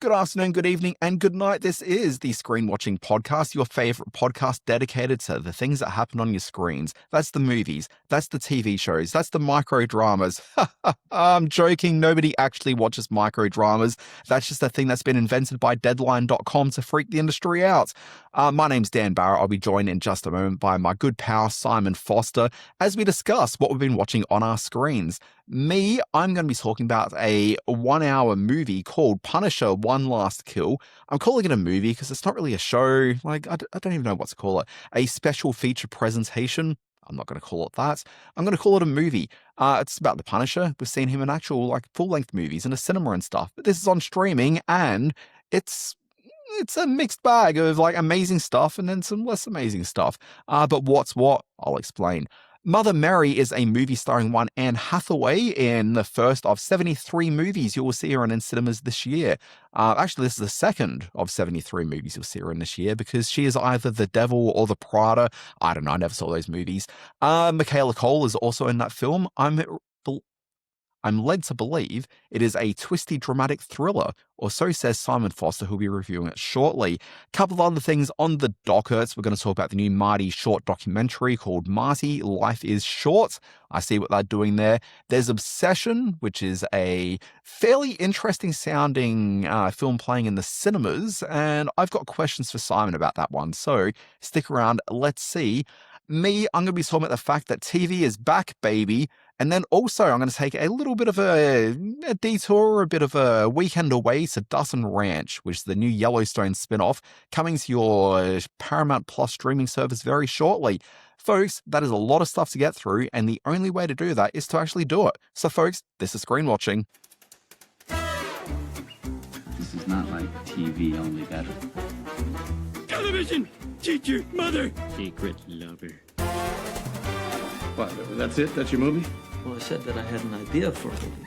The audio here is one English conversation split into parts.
Good afternoon, good evening, and good night. This is the Screen Watching Podcast, your favorite podcast dedicated to the things that happen on your screens. That's the movies, that's the TV shows, that's the micro dramas. I'm joking, nobody actually watches micro dramas. That's just a thing that's been invented by Deadline.com to freak the industry out. My name's Dan Barrett. I'll be joined in just a moment by my good pal Simon Foster as we discuss what we've been watching on our screens. I'm going to be talking about a 1-hour movie called Punisher: One Last Kill. I'm calling it a movie because it's not really a show. I don't even know what to call it. A special feature presentation. I'm not going to call it that. I'm going to call it a movie. It's about the Punisher. We've seen him in actual full-length movies in a cinema and stuff. But this is on streaming, and it's a mixed bag of amazing stuff and then some less amazing stuff. But what's what? I'll explain. Mother Mary is a movie starring one Anne Hathaway in the first of 73 movies you will see her in cinemas this year. Actually, this is the second of 73 movies you'll see her in this year because she is either the devil or the Prada. I don't know. I never saw those movies. Michaela Cole is also in that film. I'm led to believe it is a twisty, dramatic thriller, or so says Simon Foster, who'll be reviewing it shortly. A couple of other things on the docket. We're going to talk about the new Marty short documentary called Marty, Life is Short. I see what they're doing there. There's Obsession, which is a fairly interesting sounding film playing in the cinemas, and I've got questions for Simon about that one, so stick around. Let's see. I'm going to be talking about the fact that TV is back, baby. And then also I'm going to take a little bit of a detour, a bit of a weekend away to Dutton Ranch, which is the new Yellowstone spin-off coming to your Paramount Plus streaming service very shortly. Folks, that is a lot of stuff to get through, and the only way to do that is to actually do it. So folks, this is Screen Watching. This is not like TV, only better. Television! Teacher, mother! Secret lover. What, that's it? That's your movie? Well, I said that I had an idea for a movie.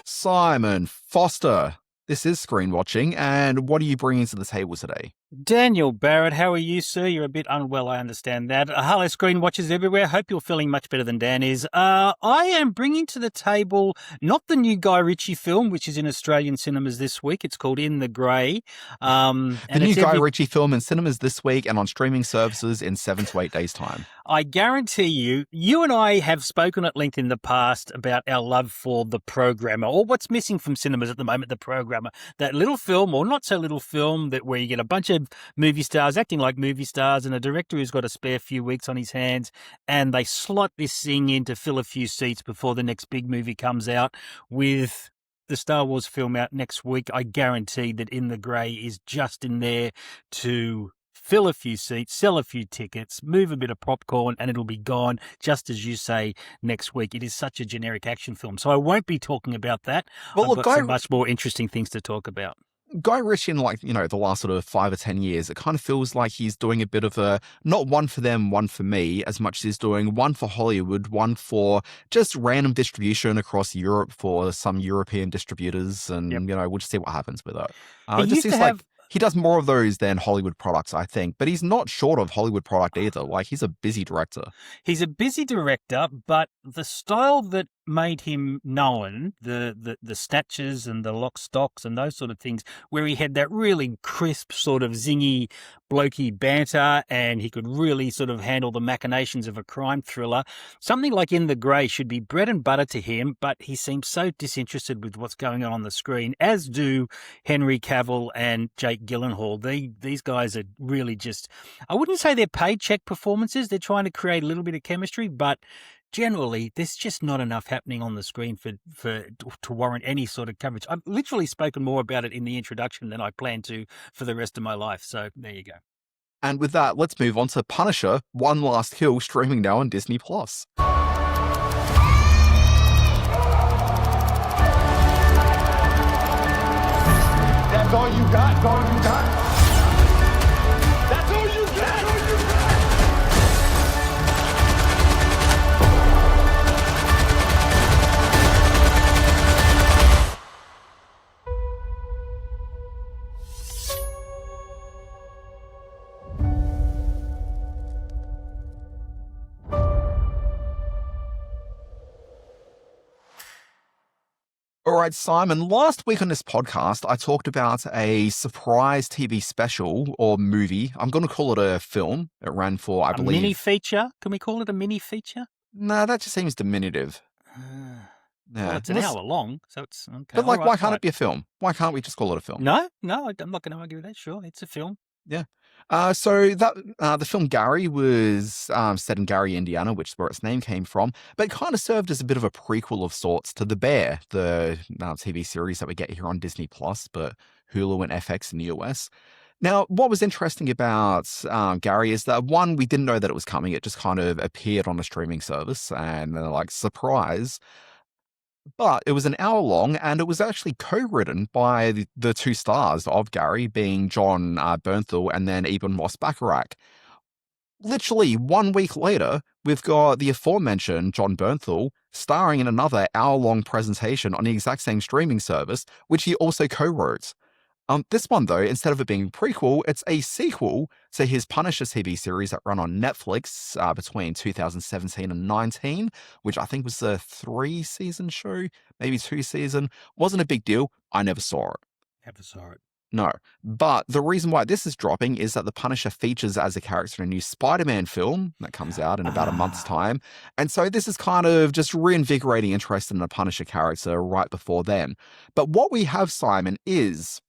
Simon Foster, this is Screen Watching, and what are you bringing to the table today? Daniel Barrett, how are you, sir? You're a bit unwell, I understand that. Hello, screen watchers everywhere. Hope you're feeling much better than Dan is. I am bringing to the table not the new Guy Ritchie film, which is in Australian cinemas this week. It's called In the Grey. The new Guy Ritchie film in cinemas this week and on streaming services in 7 to 8 days' time. I guarantee you and I have spoken at length in the past about our love for The Programmer, or what's missing from cinemas at the moment, The Programmer. That little film, or not so little film, that where you get a bunch of movie stars acting like movie stars and a director who's got a spare few weeks on his hands, and they slot this thing in to fill a few seats before the next big movie comes out. With the Star Wars film out next week, I guarantee that In the Grey is just in there to fill a few seats, sell a few tickets, move a bit of popcorn, and it'll be gone, just as you say, next week. It is such a generic action film, so I won't be talking about that. Well, I've got some much more interesting things to talk about. Guy Ritchie in the last sort of 5 or 10 years, it kind of feels like he's doing a bit of a, not one for them, one for me, as much as he's doing one for Hollywood, one for just random distribution across Europe for some European distributors. And, we'll just see what happens with it. It just seems like he does more of those than Hollywood products, I think. But he's not short of Hollywood product either. He's a busy director. He's a busy director, but the style that made him known, the snatches and the lock stocks and those sort of things, where he had that really crisp sort of zingy, blokey banter, and he could really sort of handle the machinations of a crime thriller. Something like In the Grey should be bread and butter to him, but he seems so disinterested with what's going on the screen, as do Henry Cavill and Jake Gyllenhaal. These guys are really just, I wouldn't say they're paycheck performances. They're trying to create a little bit of chemistry, but generally, there's just not enough happening on the screen to warrant any sort of coverage. I've literally spoken more about it in the introduction than I plan to for the rest of my life. So there you go. And with that, let's move on to Punisher: One Last Kill, streaming now on Disney+. That's all you got? That's all you got? That's all you got? All right, Simon, last week on this podcast, I talked about a surprise TV special or movie. I'm going to call it a film. It ran for, I A believe... mini feature? Can we call it a mini feature? Nah, that just seems diminutive. Well, it's an hour long, so it's okay. But All why can't right. it be a film? Why can't we just call it a film? No, I'm not going to argue with that. Sure, it's a film. Yeah. So the film Gary was set in Gary, Indiana, which is where its name came from, but it kind of served as a bit of a prequel of sorts to The Bear, the TV series that we get here on Disney Plus, but Hulu and FX in the US. Now, what was interesting about Gary is that, one, we didn't know that it was coming. It just kind of appeared on a streaming service and they're like, surprise. But it was an hour long, and it was actually co-written by the two stars of Gary, being John Bernthal and then Eben Moss Bacharach. Literally 1 week later, we've got the aforementioned John Bernthal starring in another hour-long presentation on the exact same streaming service, which he also co-wrote. This one, though, instead of it being a prequel, it's a sequel to his Punisher TV series that ran on Netflix between 2017 and 19, which I think was a 3-season show, maybe 2-season. Wasn't a big deal. I never saw it. Never saw it. No. But the reason why this is dropping is that the Punisher features as a character in a new Spider-Man film that comes out in about a month's time. And so this is kind of just reinvigorating interest in the Punisher character right before then. But what we have, Simon, is...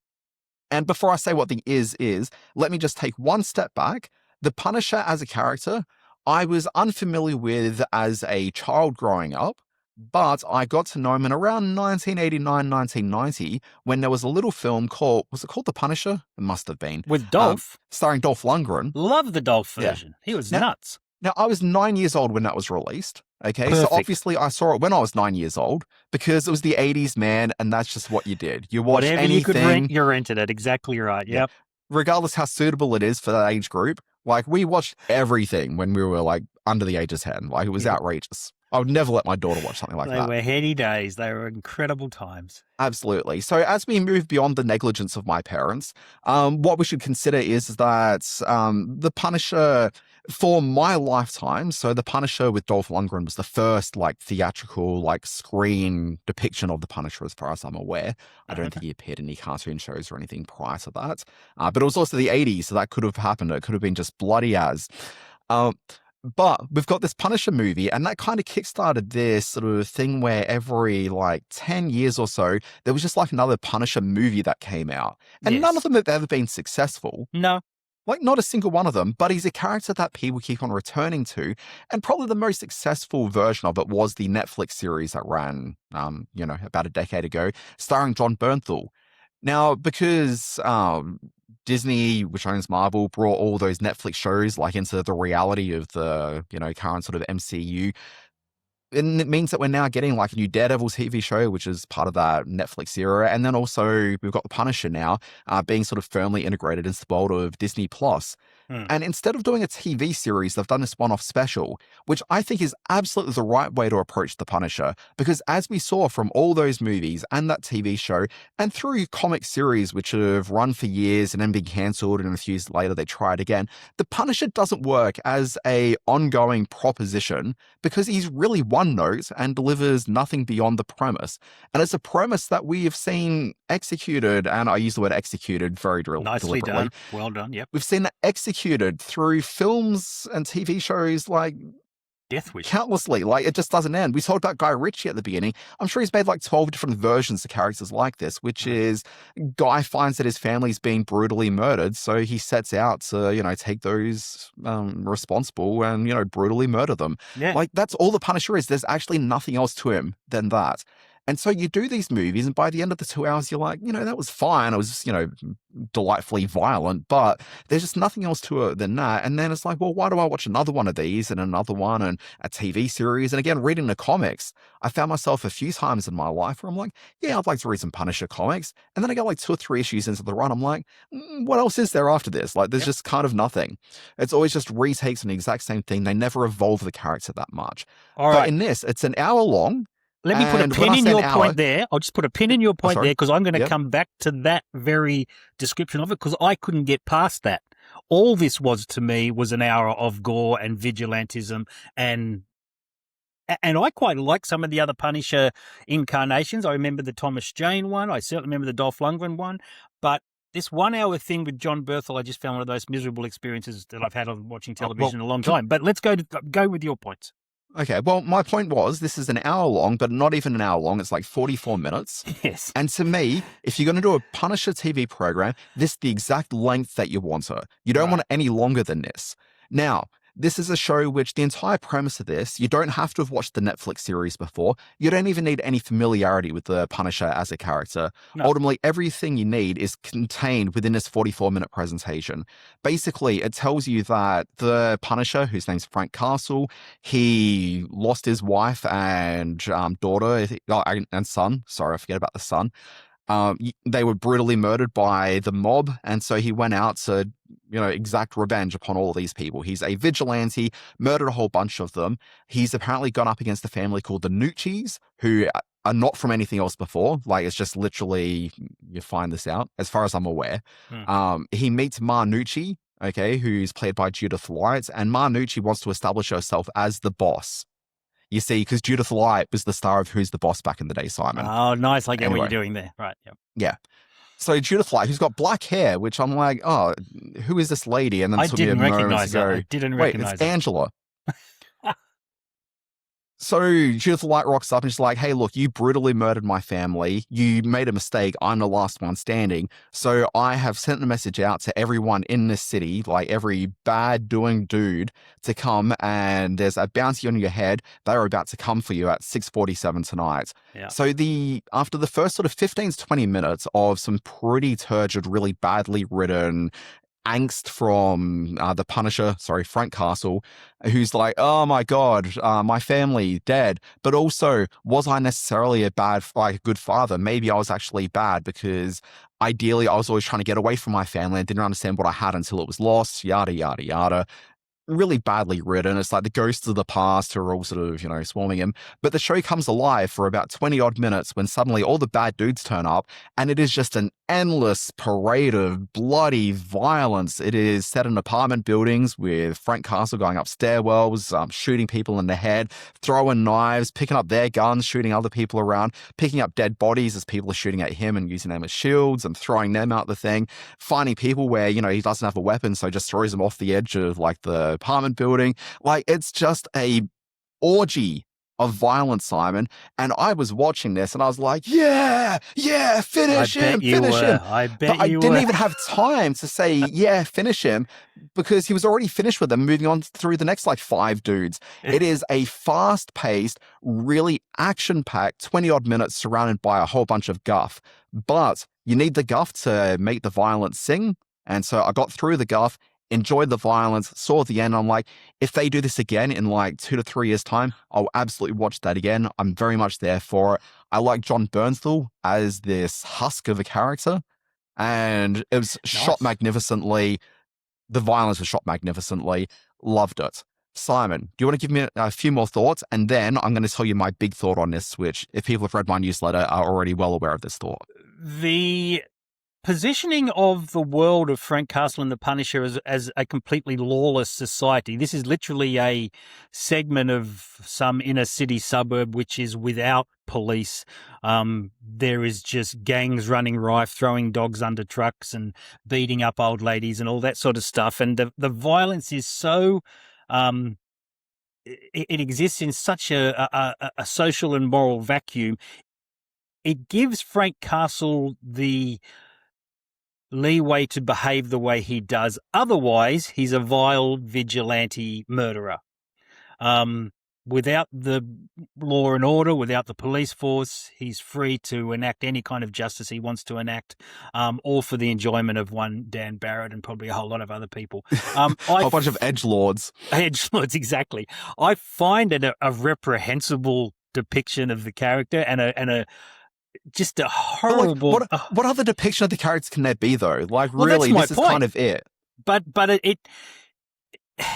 And before I say what the is, let me just take one step back. The Punisher as a character, I was unfamiliar with as a child growing up, but I got to know him in around 1989, 1990, when there was a little film called, was it called The Punisher? It must have been. With Dolph. Starring Dolph Lundgren. Love the Dolph version. Yeah. He was nuts. Now, I was 9 years old when that was released. Okay, Perfect. So obviously I saw it when I was 9 years old because it was the 80s, man, and that's just what you did. You watched Whatever anything. you could rent, you rented it. Exactly right. Yep. Regardless how suitable it is for that age group. Like, we watched everything when we were, like, under the age of 10. Like, it was outrageous. I would never let my daughter watch something like that. They were heady days. They were incredible times. Absolutely. So as we move beyond the negligence of my parents, what we should consider is that the Punisher for my lifetime, so the Punisher with Dolph Lundgren was the first like theatrical like screen depiction of the Punisher as far as I'm aware. I don't think he appeared in any cartoon shows or anything prior to that. But it was also the 80s, so that could have happened. It could have been just bloody as. But we've got this Punisher movie, and that kind of kickstarted this sort of thing where every like 10 years or so, there was just like another Punisher movie that came out. And none of them have ever been successful. No. Like, not a single one of them, but he's a character that people keep on returning to. And probably the most successful version of it was the Netflix series that ran, about a decade ago, starring John Bernthal. Now, because Disney, which owns Marvel, brought all those Netflix shows like into the reality of the, current sort of MCU. And it means that we're now getting like a new Daredevil TV show, which is part of that Netflix era. And then also we've got the Punisher now being sort of firmly integrated into the world of Disney Plus. And instead of doing a TV series, they've done this one-off special, which I think is absolutely the right way to approach the Punisher. Because as we saw from all those movies and that TV show, and through comic series which have run for years and then been cancelled, and a few years later they tried again, the Punisher doesn't work as a ongoing proposition because he's really one note and delivers nothing beyond the premise. And it's a premise that we have seen executed, and I use the word executed very Nicely deliberately. done. Well done. Yep. We've seen that executed through films and TV shows like Death Wish. countlessly. Like, it just doesn't end. We talked about Guy Ritchie at the beginning. I'm sure he's made like 12 different versions of characters like this, which is Guy finds that his family's being brutally murdered, so he sets out to, take those responsible and, brutally murder them. Yeah. Like, that's all the Punisher is. There's actually nothing else to him than that. And so you do these movies, and by the end of the 2 hours, you're like, that was fine. It was, delightfully violent, but there's just nothing else to it than that. And then it's like, well, why do I watch another one of these and another one and a TV series? And again, reading the comics, I found myself a few times in my life where I'm like, yeah, I'd like to read some Punisher comics. And then I get like 2 or 3 issues into the run. I'm like, what else is there after this? Like, there's just kind of nothing. It's always just retakes on the exact same thing. They never evolve the character that much. All but right. in this, it's an hour long. Let me put a And when pin I in say your an point hour- there. I'll just put a pin in your point sorry. there because I'm going to Yep. come back to that very description of it because I couldn't get past that. All this was to me was an hour of gore and vigilantism and And I quite like some of the other Punisher incarnations. I remember the Thomas Jane one. I certainly remember the Dolph Lundgren one. But this 1 hour thing with John Berthel, I just found one of those miserable experiences that I've had on watching television in a long time. But let's go with your points. Okay, well, my point was this is an hour long, but not even an hour long. It's like 44 minutes. Yes. And to me, if you're going to do a Punisher TV program, this is the exact length that you want it. You don't want it any longer than this. Now, this is a show which the entire premise of this, you don't have to have watched the Netflix series before. You don't even need any familiarity with the Punisher as a character. No. Ultimately, everything you need is contained within this 44-minute presentation. Basically, it tells you that the Punisher, whose name's Frank Castle, he lost his wife and daughter and son. Sorry, I forget about the son. They were brutally murdered by the mob, and so he went out to, exact revenge upon all of these people. He's a vigilante, murdered a whole bunch of them. He's apparently gone up against a family called the Nucci's, who are not from anything else before. Like, it's just literally, you find this out, as far as I'm aware. He meets Ma Nucci, okay, who's played by Judith Light, and Ma Nucci wants to establish herself as the boss. You see, because Judith Light was the star of Who's the Boss back in the day, Simon. Oh, nice. I get what you're doing there. Right. Yep. Yeah. So Judith Light, who's got black hair, which I'm like, oh, who is this lady? And then I didn't recognize her. I didn't recognize her. It's Angela. So Judith Light rocks up and she's like, hey, look, you brutally murdered my family. You made a mistake. I'm the last one standing. So I have sent a message out to everyone in this city, like every bad doing dude, to come, and there's a bounty on your head. They're about to come for you at 6:47 tonight. Yeah. So after the first sort of 15 to 20 minutes of some pretty turgid, really badly written angst from the Punisher, Frank Castle, who's like, oh my God, my family dead. But also, was I necessarily a good father? Maybe I was actually bad because ideally I was always trying to get away from my family and didn't understand what I had until it was lost, yada, yada, yada. Really badly written. It's like the ghosts of the past who are all sort of, swarming him. But the show comes alive for about 20 odd minutes when suddenly all the bad dudes turn up, and it is just an endless parade of bloody violence. It is set in apartment buildings with Frank Castle going up stairwells, shooting people in the head, throwing knives, picking up their guns, shooting other people around, picking up dead bodies as people are shooting at him and using them as shields and throwing them out the thing, finding people where, he doesn't have a weapon, so just throws them off the edge of like the apartment building. Like, it's just a orgy of violence, Simon. And I was watching this and I was like, yeah, finish him. I bet I didn't even have time to say, yeah, finish him, because he was already finished with them, moving on through the next like 5 dudes. It is a fast-paced, really action-packed 20 odd minutes surrounded by a whole bunch of guff. But you need the guff to make the violence sing. And so I got through the guff, enjoyed the violence, saw the end. I'm like, if they do this again in like 2 to 3 years' time, I'll absolutely watch that again. I'm very much there for it. I like John Bernthal as this husk of a character, and it was shot magnificently. The violence was shot magnificently. Loved it. Simon, do you want to give me a few more thoughts? And then I'm going to tell you my big thought on this, which, if people have read my newsletter, are already well aware of this thought. The positioning of the world of Frank Castle and the Punisher as a completely lawless society. This is literally a segment of some inner city suburb which is without police. There is just gangs running rife, throwing dogs under trucks and beating up old ladies and all that sort of stuff. And the violence is so... It exists in such a social and moral vacuum. It gives Frank Castle the leeway to behave the way he does. Otherwise, he's a vile vigilante murderer. Without the law and order, without the police force, he's free to enact any kind of justice he wants to enact, all for the enjoyment of one Dan Barrett and probably a whole lot of other people. A bunch of edgelords. Edgelords, exactly. I find it a reprehensible depiction of the character and just a horrible. Like, what other depiction of the characters can there be, though? Like, well, really, this is kind of it. But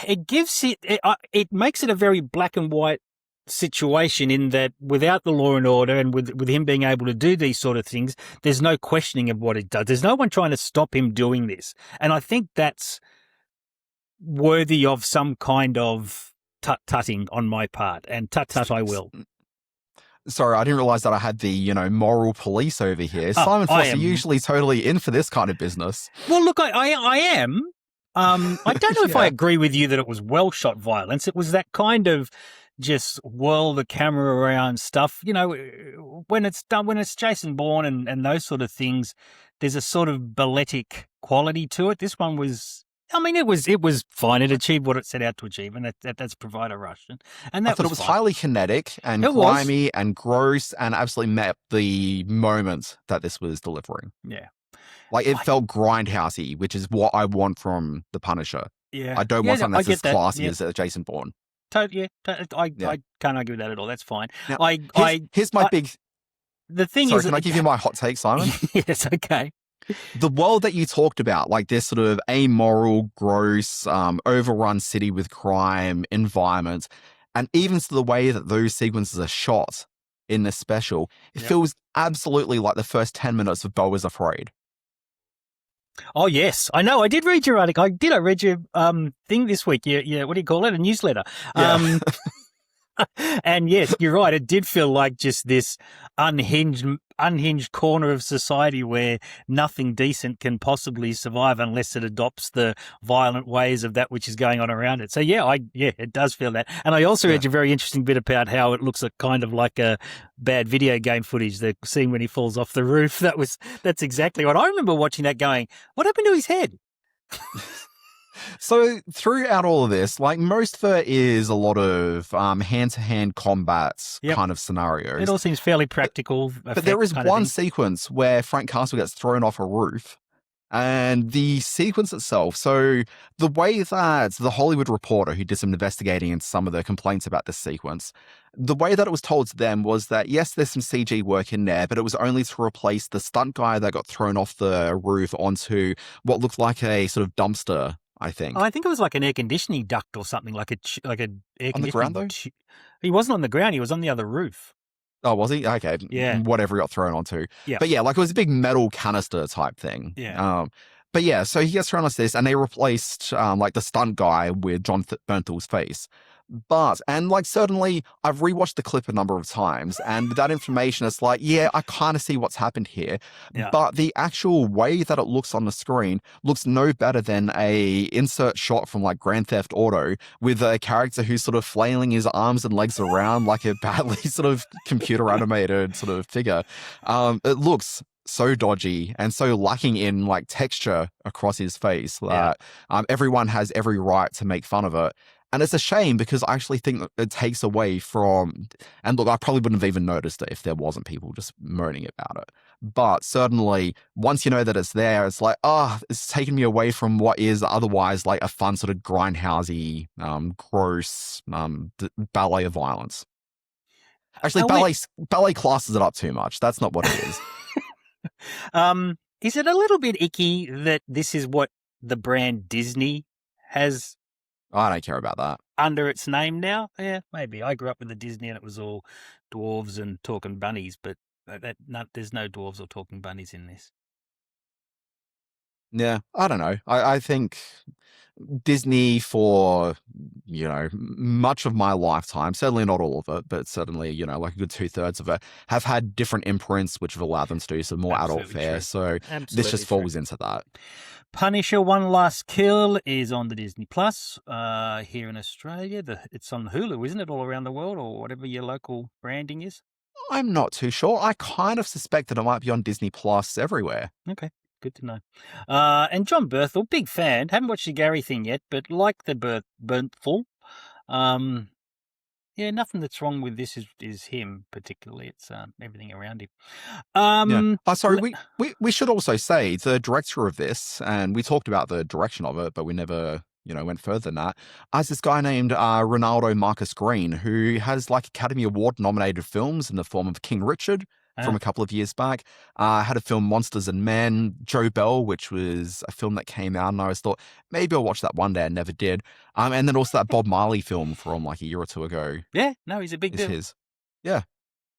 it gives it makes it a very black and white situation in that without the law and order and with him being able to do these sort of things, there's no questioning of what it does. There's no one trying to stop him doing this, and I think that's worthy of some kind of tut-tutting on my part, and tut-tut I will. Sorry, I didn't realize that I had the, moral police over here. Simon I Foster am. usually totally in for this kind of business. Well, look, I am. I don't know if I agree with you that it was well-shot violence. It was that kind of just whirl the camera around stuff. When it's done, when it's Jason Bourne and those sort of things, there's a sort of balletic quality to it. This one was, it was fine. It achieved what it set out to achieve, and that's provide a rush. And that I thought it was fine. highly kinetic and grimy and gross, and absolutely met the moment that this was delivering. Yeah. Like, it felt grindhousey, which is what I want from The Punisher. Yeah. I don't want something that's as classy Yeah. as Jason Bourne. I can't argue with that at all. That's fine. Now, here's my big... The thing Sorry, is... can I give you my hot take, Simon? Yes, okay. The world that you talked about, like this sort of amoral, gross, overrun city with crime environment, and even to the way that those sequences are shot in this special, it feels absolutely like the first 10 minutes of Beau is Afraid. Oh, yes. I know. I did read your article. I read your thing this week. Yeah. What do you call it? A newsletter. Yeah. And yes, you're right. It did feel like just this unhinged corner of society where nothing decent can possibly survive unless it adopts the violent ways of that which is going on around it. So it does feel that. And I also read a very interesting bit about how it looks kind of like a bad video game footage. The scene when he falls off the roof. That's exactly what I remember watching that going, what happened to his head? So throughout all of this, like, most of it is a lot of hand-to-hand combats kind of scenarios. It all seems fairly practical. But there is one sequence where Frank Castle gets thrown off a roof, and the sequence itself, so the way that the Hollywood Reporter, who did some investigating into some of the complaints about this sequence, the way that it was told to them was that, yes, there's some CG work in there, but it was only to replace the stunt guy that got thrown off the roof onto what looked like a sort of dumpster, I think. I think it was like an air conditioning duct or something, like an air conditioning. On the ground, though? He wasn't on the ground. He was on the other roof. Oh, was he? Okay. Yeah. Whatever he got thrown onto. Yeah. But yeah, like, it was a big metal canister type thing. Yeah. But yeah, so he gets thrown onto this, and they replaced like the stunt guy with John Bernthal's face. And like, certainly I've rewatched the clip a number of times, and with that information, it's like, yeah, I kind of see what's happened here. Yeah. But the actual way that it looks on the screen looks no better than a insert shot from like Grand Theft Auto with a character who's sort of flailing his arms and legs around like a badly sort of computer animated sort of figure. It looks so dodgy and so lacking in like texture across his face that everyone has every right to make fun of it. And it's a shame, because I actually think that it takes away from, and look, I probably wouldn't have even noticed it if there wasn't people just moaning about it. But certainly, once you know that it's there, it's like, it's taken me away from what is otherwise like a fun sort of grindhousey, gross ballet of violence. Actually, ballet classes it up too much. That's not what it is. Is it a little bit icky that this is what the brand Disney has I don't care about that. under its name now? Yeah, maybe. I grew up with the Disney and it was all dwarves and talking bunnies, but there's no dwarves or talking bunnies in this. Yeah, I don't know. I think Disney for, much of my lifetime, certainly not all of it, but certainly, like a good 2/3 of it, have had different imprints which have allowed them to do some more adult fare. So this just falls into that. Punisher One Last Kill is on the Disney Plus here in Australia. It's on Hulu, isn't it, all around the world, or whatever your local branding is? I'm not too sure. I kind of suspect that it might be on Disney Plus everywhere. Okay, good to know. And John Berthel, big fan. Haven't watched the Gary thing yet, but like the Berthel. Yeah, nothing that's wrong with this is him particularly. It's everything around him. Sorry, we should also say the director of this, and we talked about the direction of it, but we never went further than that, as this guy named Ronaldo Marcus Green, who has like Academy Award nominated films in the form of King Richard from a couple of years back. Had a film Monsters and Men, Joe Bell, which was a film that came out, and I always thought maybe I'll watch that one day and never did. And then also that Bob Marley film from like a year or two ago. Yeah, no, he's a big deal. His. Yeah.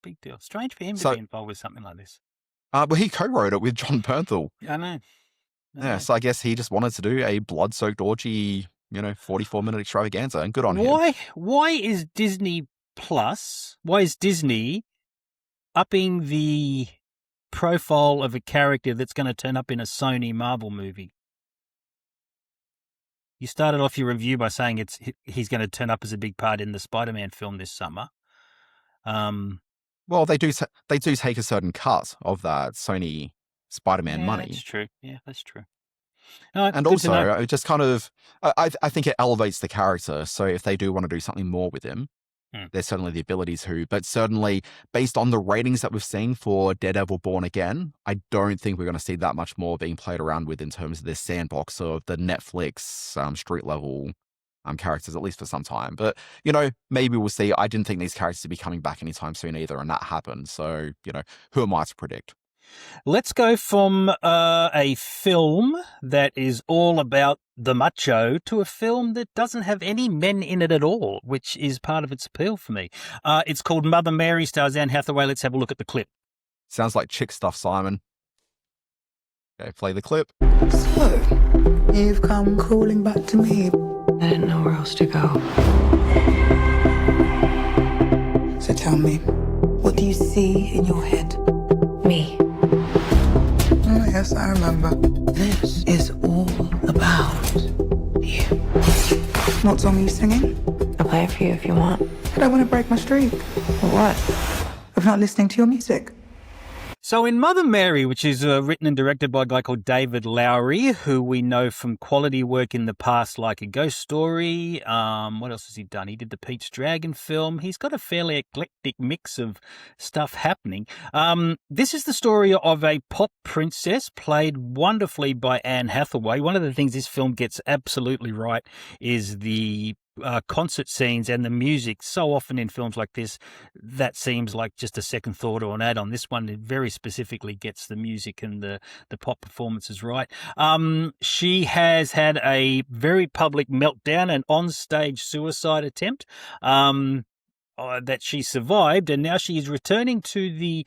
Big deal. Strange for him to be involved with something like this. Well, he co-wrote it with John Bernthal. I know. Yeah, so I guess he just wanted to do a blood-soaked orgy, 44-minute extravaganza, and good on him. Why is Disney upping the profile of a character that's going to turn up in a Sony Marvel movie? You started off your review by saying he's going to turn up as a big part in the Spider-Man film this summer. Well, they do take a certain cut of that Sony Spider-Man money. That's true. Yeah, that's true. No, and also, it just kind of, I think it elevates the character. So if they do want to do something more with him, there's certainly the ability to. But certainly, based on the ratings that we've seen for Daredevil Born Again, I don't think we're going to see that much more being played around with in terms of this sandbox of the Netflix street level characters, at least for some time. But, maybe we'll see. I didn't think these characters would be coming back anytime soon either, and that happened. So, who am I to predict? Let's go from a film that is all about the macho to a film that doesn't have any men in it at all, which is part of its appeal for me. It's called Mother Mary, stars Anne Hathaway. Let's have a look at the clip. Sounds like chick stuff, Simon. Okay, play the clip. So, you've come calling back to me. I didn't know where else to go. So tell me, what do you see in your head? Me. Oh, yes, I remember. This is all about you. What song are you singing? I'll play it for you if you want. I don't want to break my streak. For what? Of not listening to your music. So in Mother Mary, which is written and directed by a guy called David Lowery, who we know from quality work in the past, like A Ghost Story. What else has he done? He did the Pete's Dragon film. He's got a fairly eclectic mix of stuff happening. This is the story of a pop princess played wonderfully by Anne Hathaway. One of the things this film gets absolutely right is the concert scenes and the music. So often in films like this, that seems like just a second thought or an add-on. This one, it very specifically gets the music and the pop performances right. She has had a very public meltdown and on-stage suicide attempt. That she survived, and now she is returning to the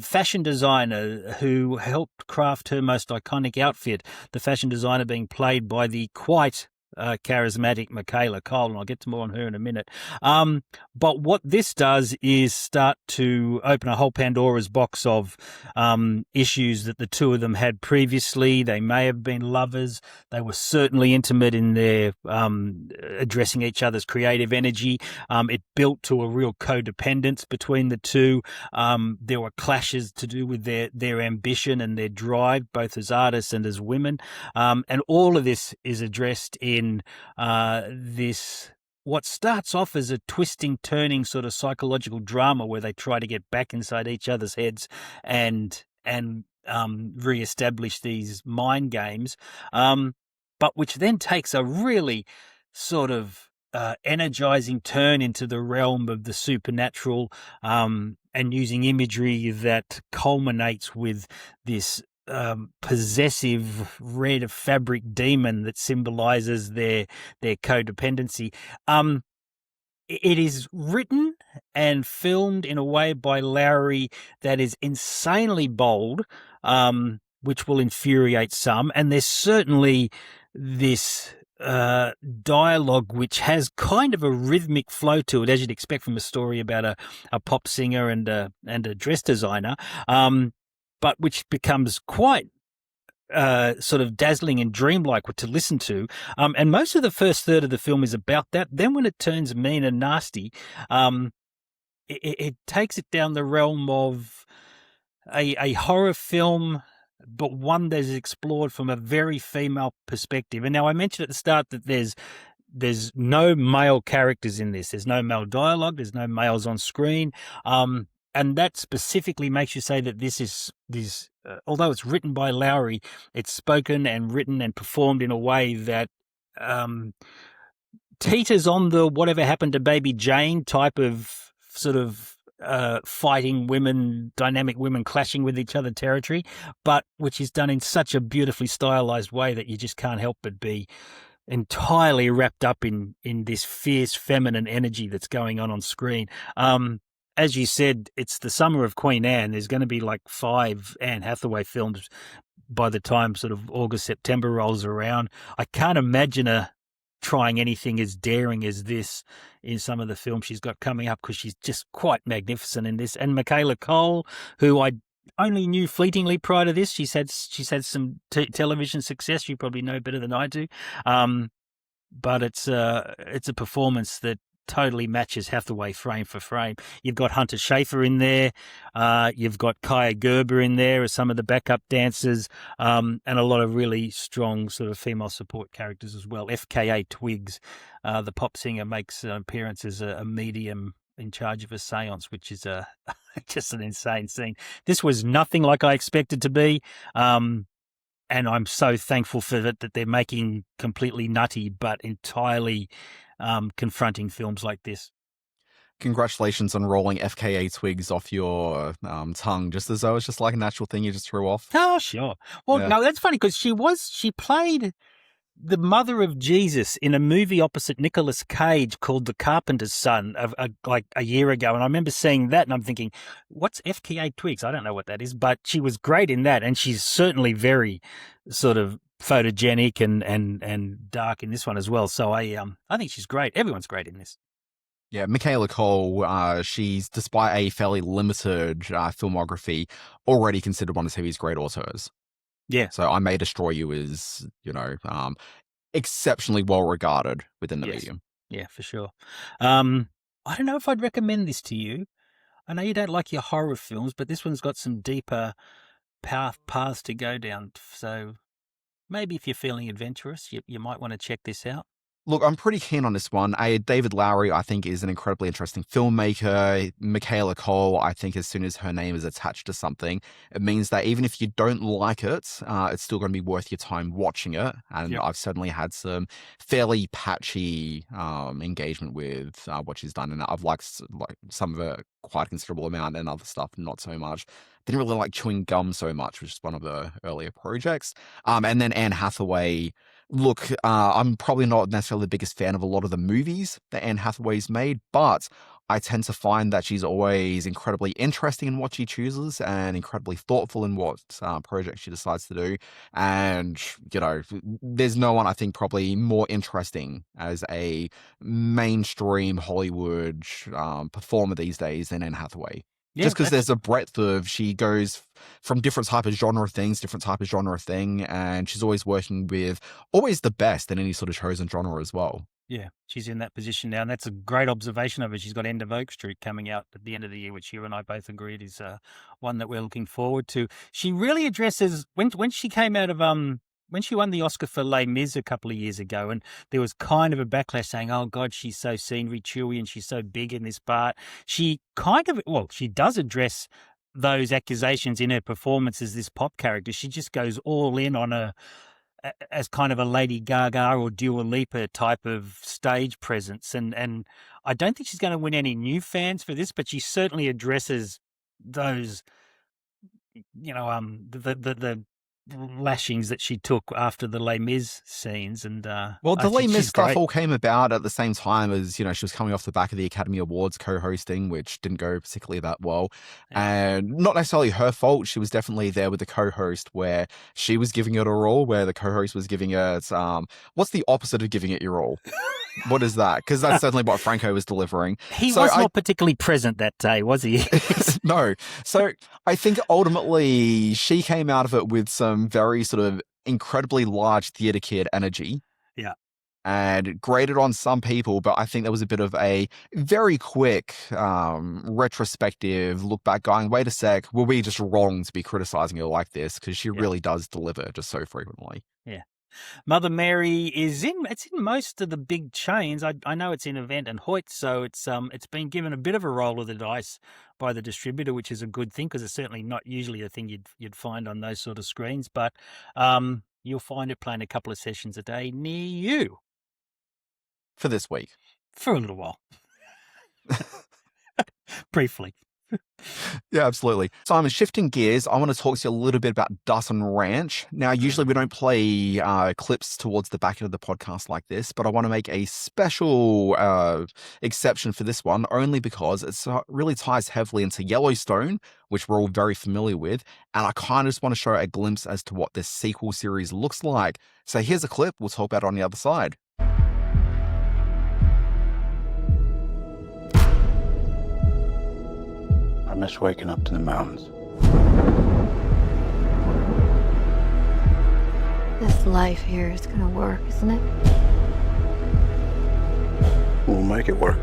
fashion designer who helped craft her most iconic outfit, the fashion designer being played by the quite charismatic Michaela Cole, and I'll get to more on her in a minute. But what this does is start to open a whole Pandora's box of issues that the two of them had previously. They may have been lovers. They were certainly intimate in their addressing each other's creative energy. It built to a real codependence between the two. There were clashes to do with their ambition and their drive, both as artists and as women. And all of this is addressed in this, what starts off as a twisting, turning sort of psychological drama where they try to get back inside each other's heads and reestablish these mind games, but which then takes a really sort of energizing turn into the realm of the supernatural, and using imagery that culminates with this possessive red fabric demon that symbolizes their codependency. It is written and filmed in a way by Lowery that is insanely bold, which will infuriate some. And there's certainly this dialogue which has kind of a rhythmic flow to it, as you'd expect from a story about a pop singer and a dress designer. But which becomes quite sort of dazzling and dreamlike to listen to. And most of the first third of the film is about that. Then when it turns mean and nasty, it takes it down the realm of a horror film, but one that is explored from a very female perspective. And now I mentioned at the start that there's no male characters in this. There's no male dialogue. There's no males on screen. And that specifically makes you say that this is although it's written by Lowery, it's spoken and written and performed in a way that teeters on the whatever happened to Baby Jane type of sort of fighting women, dynamic women clashing with each other territory, but which is done in such a beautifully stylized way that you just can't help but be entirely wrapped up in this fierce feminine energy that's going on screen. As you said, it's the summer of Queen Anne. There's going to be like 5 Anne Hathaway films by the time sort of August, September rolls around. I can't imagine a trying anything as daring as this in some of the films she's got coming up, because she's just quite magnificent in this. And Michaela Cole, who I only knew fleetingly prior to this, she's had some television success. You probably know better than I do, but it's a performance that totally matches Hathaway frame for frame. You've got Hunter Schafer in there. You've got Kaya Gerber in there as some of the backup dancers, and a lot of really strong sort of female support characters as well. FKA Twigs, the pop singer, makes an appearance as a medium in charge of a seance, which is just an insane scene. This was nothing like I expected to be. And I'm so thankful for that they're making completely nutty but entirely confronting films like this. Congratulations on rolling FKA Twigs off your tongue, just as though it's just like a natural thing you just threw off. Oh, sure. Well, Yeah. no, that's funny because she played the mother of Jesus in a movie opposite Nicolas Cage called The Carpenter's Son like a year ago. And I remember seeing that and I'm thinking, what's FKA Twigs? I don't know what that is, but she was great in that. And she's certainly very sort of photogenic and dark in this one as well. So I think she's great. Everyone's great in this. Yeah, Michaela Cole, she's, despite a fairly limited filmography, already considered one of TV's great auteurs. Yeah. So I May Destroy You is, exceptionally well regarded within the medium. Yeah, for sure. I don't know if I'd recommend this to you. I know you don't like your horror films, but this one's got some deeper paths to go down. So maybe if you're feeling adventurous, you might want to check this out. Look, I'm pretty keen on this one. David Lowery, I think, is an incredibly interesting filmmaker. Michaela Cole, I think as soon as her name is attached to something, it means that even if you don't like it, it's still going to be worth your time watching it. And Yep. I've certainly had some fairly patchy engagement with what she's done. And I've liked some of it quite a considerable amount, and other stuff not so much. Didn't really like Chewing Gum so much, which is one of the earlier projects. And then Anne Hathaway. Look, I'm probably not necessarily the biggest fan of a lot of the movies that Anne Hathaway's made, but I tend to find that she's always incredibly interesting in what she chooses and incredibly thoughtful in what project she decides to do. And, there's no one I think probably more interesting as a mainstream Hollywood performer these days than Anne Hathaway. Yeah, Just because there's a breadth of, she goes from different type of genre thing, and she's always working with always the best in any sort of chosen genre as well. Yeah, she's in that position now, and that's a great observation of her. She's got End of Oak Street coming out at the end of the year, which you and I both agreed is one that we're looking forward to. She really addresses, when she came out of when she won the Oscar for Les Mis a couple of years ago, and there was kind of a backlash saying, oh God, she's so scenery chewy and she's so big in this part. She she does address those accusations in her performance as this pop character. She just goes all in on as kind of a Lady Gaga or Dua Lipa type of stage presence. And I don't think she's going to win any new fans for this, but she certainly addresses those, the lashings that she took after the Les Mis scenes. And well, the I Les think Mis she's stuff great. all came about at the same time as, she was coming off the back of the Academy Awards co-hosting, which didn't go particularly that well. And not necessarily her fault. She was definitely there with the co-host where she was giving it her all, where the co-host was giving it, what's the opposite of giving it your all? What is that? Because that's certainly what Franco was delivering. He was not particularly present that day, was he? No. So I think ultimately she came out of it with some very sort of incredibly large theatre kid energy. Yeah. And graded on some people, but I think there was a bit of a very quick retrospective look back going, wait a sec, were we just wrong to be criticizing her like this? Because she really does deliver just so frequently. Yeah. Mother Mary it's in most of the big chains. I know it's in Event and Hoyt, so it's been given a bit of a roll of the dice by the distributor, which is a good thing because it's certainly not usually a thing you'd find on those sort of screens. But you'll find it playing a couple of sessions a day near you For this week. for a little while, briefly. Yeah, absolutely. Simon, shifting gears, I want to talk to you a little bit about Dutton Ranch. Now, usually we don't play clips towards the back end of the podcast like this, but I want to make a special exception for this one, only because it really ties heavily into Yellowstone, which we're all very familiar with, and I kind of just want to show a glimpse as to what this sequel series looks like. So here's a clip. We'll talk about it on the other side. miss waking up to the mountains. This life here is gonna work, isn't it? We'll make it work.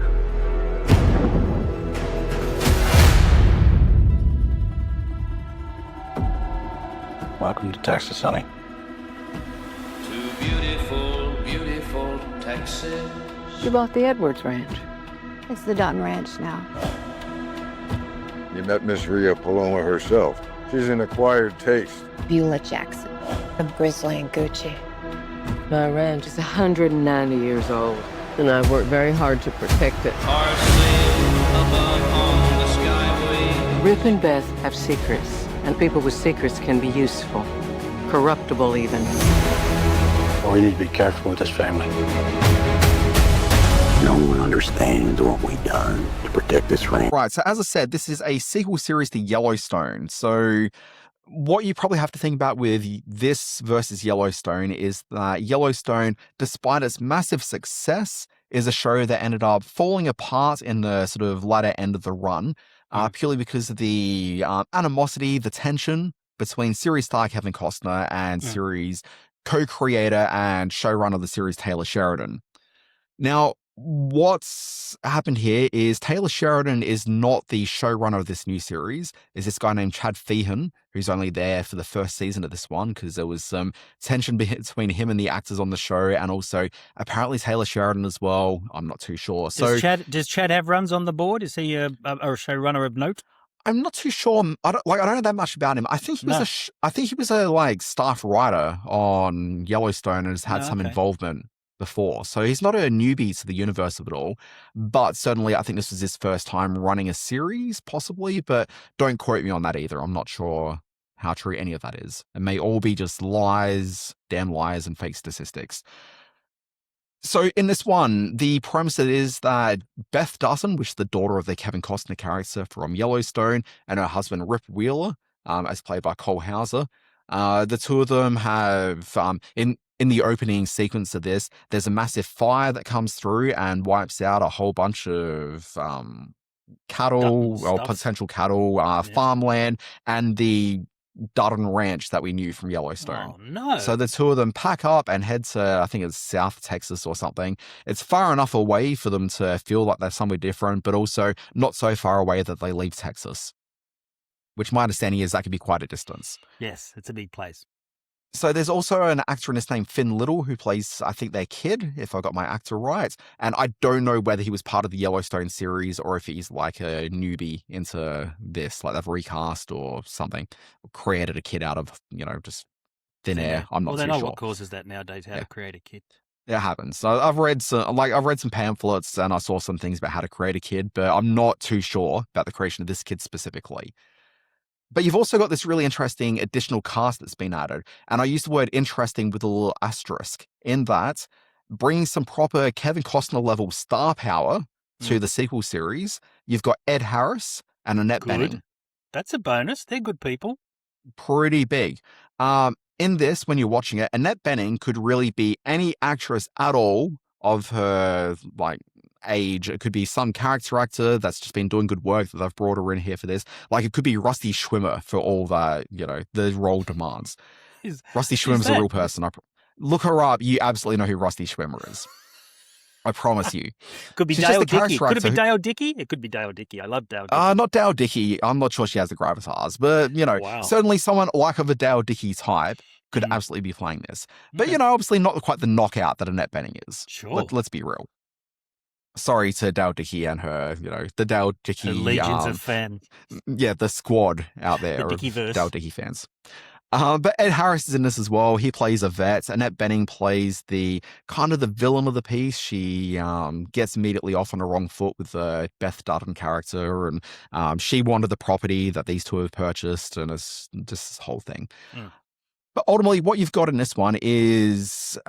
Welcome to Texas, honey. To beautiful, beautiful Texas. You bought the Edwards Ranch. It's the Dutton Ranch now. You met Miss Rhea Paloma herself. She's an acquired taste. Beulah Jackson. Of Grizzly and Gucci. My ranch is 190 years old, and I've worked very hard to protect it. Stars sail above on the skyway. Rip and Beth have secrets, and people with secrets can be useful. Corruptible, even. We need to be careful with this family. No one understands what we've done to protect this ranch. Right, so as I said, this is a sequel series to Yellowstone. So what you probably have to think about with this versus Yellowstone is that Yellowstone, despite its massive success, is a show that ended up falling apart in the sort of latter end of the run, purely because of the animosity, the tension between series star Kevin Costner and series co-creator and showrunner of the series, Taylor Sheridan. Now, what's happened here is Taylor Sheridan is not the showrunner of this new series. Is this guy named Chad Feehan, who's only there for the first season of this one because there was some tension between him and the actors on the show, and also apparently Taylor Sheridan as well. I'm not too sure. Does Chad have runs on the board? Is he a showrunner of note? I'm not too sure. I don't know that much about him. I think he was a staff writer on Yellowstone and has had some involvement before. So he's not a newbie to the universe of it all, but certainly I think this was his first time running a series, possibly, but don't quote me on that either. I'm not sure how true any of that is. It may all be just lies, damn lies, and fake statistics. So in this one, the premise is that Beth Dutton, which is the daughter of the Kevin Costner character from Yellowstone, and her husband Rip Wheeler, as played by Cole Hauser, the two of them have in the opening sequence of this, there's a massive fire that comes through and wipes out a whole bunch of cattle or potential cattle, farmland, and the Dutton Ranch that we knew from Yellowstone. Oh, no. So the two of them pack up and head to, I think it's South Texas or something. It's far enough away for them to feel like they're somewhere different, but also not so far away that they leave Texas, which my understanding is that could be quite a distance. Yes, it's a big place. So there's also an actor in this name, Finn Little, who plays, I think, their kid, if I got my actor right. And I don't know whether he was part of the Yellowstone series or if he's like a newbie into this, like they've recast or something, or created a kid out of, just thin air. I'm not too sure. Well, they know what causes that nowadays, how to create a kid. It happens. So I've read some pamphlets and I saw some things about how to create a kid, but I'm not too sure about the creation of this kid specifically. But you've also got this really interesting additional cast that's been added. And I use the word interesting with a little asterisk in that bringing some proper Kevin Costner level star power to the sequel series. You've got Ed Harris and Annette Bening. That's a bonus. They're good people. Pretty big. In this, when you're watching it, Annette Bening could really be any actress at all of her, age. It could be some character actor that's just been doing good work that they've brought her in here for this. Like it could be Rusty Schwimmer for all that, the role demands. Rusty Schwimmer's a real person. Look her up. You absolutely know who Rusty Schwimmer is. I promise you. Could be Dale Dickey. Could it be Dale Dickey? It could be Dale Dickey. I love Dale Dickey. Not Dale Dickey. I'm not sure she has the gravitas, but certainly someone like of a Dale Dickey type could absolutely be playing this. But obviously not quite the knockout that Annette Bening is. Sure. Let's be real. Sorry to Dale Dickey and her, the Dale Dickey... The legions of fans. Yeah, the squad out there the of Dale Dickey fans. But Ed Harris is in this as well. He plays a vet. Annette Bening plays the villain of the piece. She gets immediately off on the wrong foot with the Beth Dutton character, and she wanted the property that these two have purchased, and it's just this whole thing. But ultimately, what you've got in this one is...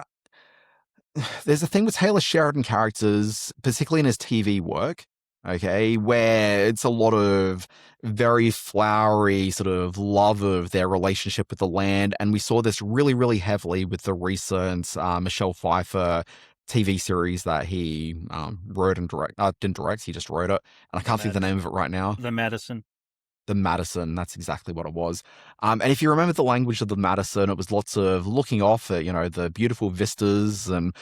There's a thing with Taylor Sheridan characters, particularly in his TV work, okay, where it's a lot of very flowery sort of love of their relationship with the land. And we saw this really, really heavily with the recent Michelle Pfeiffer TV series that he wrote and didn't direct, he just wrote it. And I can't think of the name of it right now. The Madison. The Madison, that's exactly what it was. And if you remember the language of the Madison, it was lots of looking off at, the beautiful vistas. And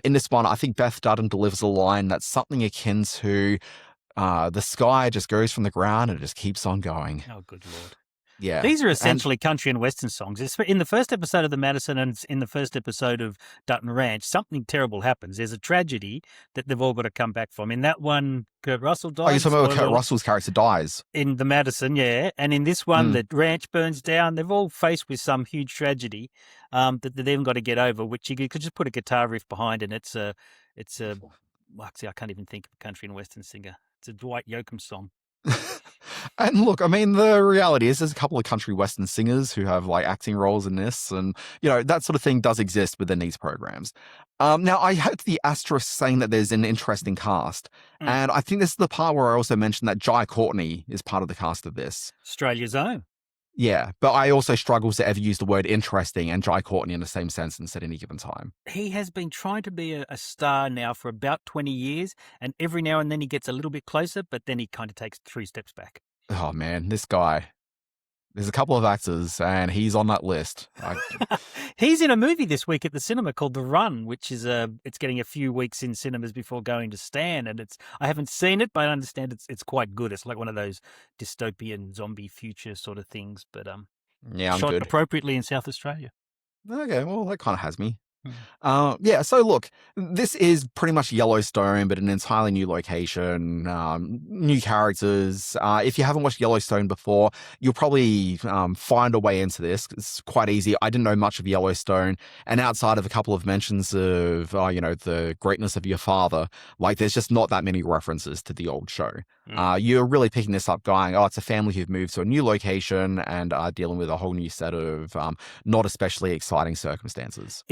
in this one, I think Beth Dutton delivers a line that's something akin to the sky just goes from the ground and it just keeps on going. Oh, good Lord. Yeah. These are essentially country and western songs. In the first episode of the Madison and in the first episode of Dutton Ranch, something terrible happens. There's a tragedy that they've all got to come back from. In that one, Kurt Russell dies. Oh, you're talking about Kurt Russell's character dies? In the Madison, yeah. And in this one, the ranch burns down. They're all faced with some huge tragedy that they've even got to get over, which you could just put a guitar riff behind, and it's a well, actually, I can't even think of a country and western singer. It's a Dwight Yoakam song. And look, I mean, the reality is there's a couple of country western singers who have like acting roles in this, and that sort of thing does exist within these programs. Now, I had the asterisk saying that there's an interesting cast, and I think this is the part where I also mentioned that Jai Courtney is part of the cast of this. Australia's own. Yeah, but I also struggle to ever use the word interesting and Jai Courtney in the same sentence at any given time. He has been trying to be a star now for about 20 years, and every now and then he gets a little bit closer, but then he kind of takes 3 steps back. Oh, man, this guy. There's a couple of actors, and he's on that list. He's in a movie this week at the cinema called The Run, which is it's getting a few weeks in cinemas before going to Stan, and I haven't seen it, but I understand it's quite good. It's like one of those dystopian zombie future sort of things, but yeah, I'm shot good. Appropriately in South Australia. Okay, well, that kind of has me. Yeah, so look, this is pretty much Yellowstone, but an entirely new location, new characters. If you haven't watched Yellowstone before, you'll probably find a way into this. It's quite easy. I didn't know much of Yellowstone, and outside of a couple of mentions of, the greatness of your father, like there's just not that many references to the old show. You're really picking this up going, it's a family who've moved to a new location and are dealing with a whole new set of not especially exciting circumstances.